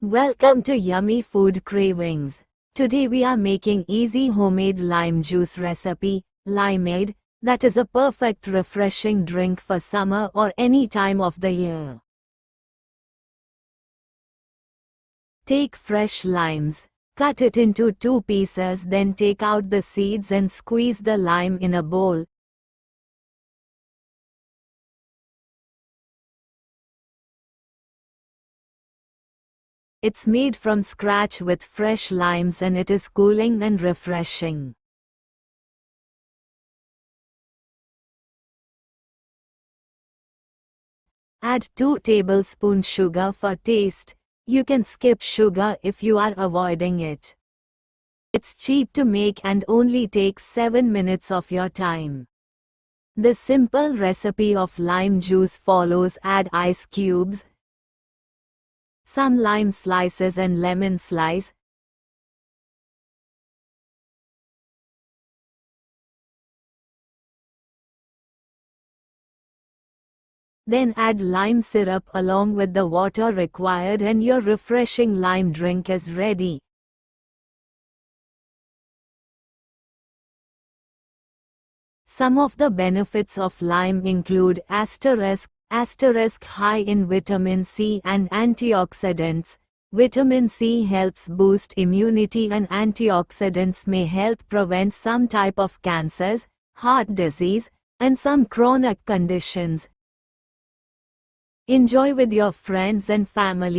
Welcome to Yummy Food Cravings. Today we are making easy homemade lime juice recipe, limeade, that is a perfect refreshing drink for summer or any time of the year. Take fresh limes, cut it into 2 pieces, then take out the seeds and squeeze the lime in a bowl. It's made from scratch with fresh limes and it is cooling and refreshing. Add 2 tablespoons sugar for taste. You can skip sugar if you are avoiding it. It's cheap to make and only takes 7 minutes of your time. The simple recipe of lime juice follows: add ice cubes, some lime slices and lemon slice. Then add lime syrup along with the water required and your refreshing lime drink is ready. Some of the benefits of lime include high in vitamin C and antioxidants. Vitamin C helps boost immunity and antioxidants may help prevent some type of cancers, heart disease, and some chronic conditions. Enjoy with your friends and family.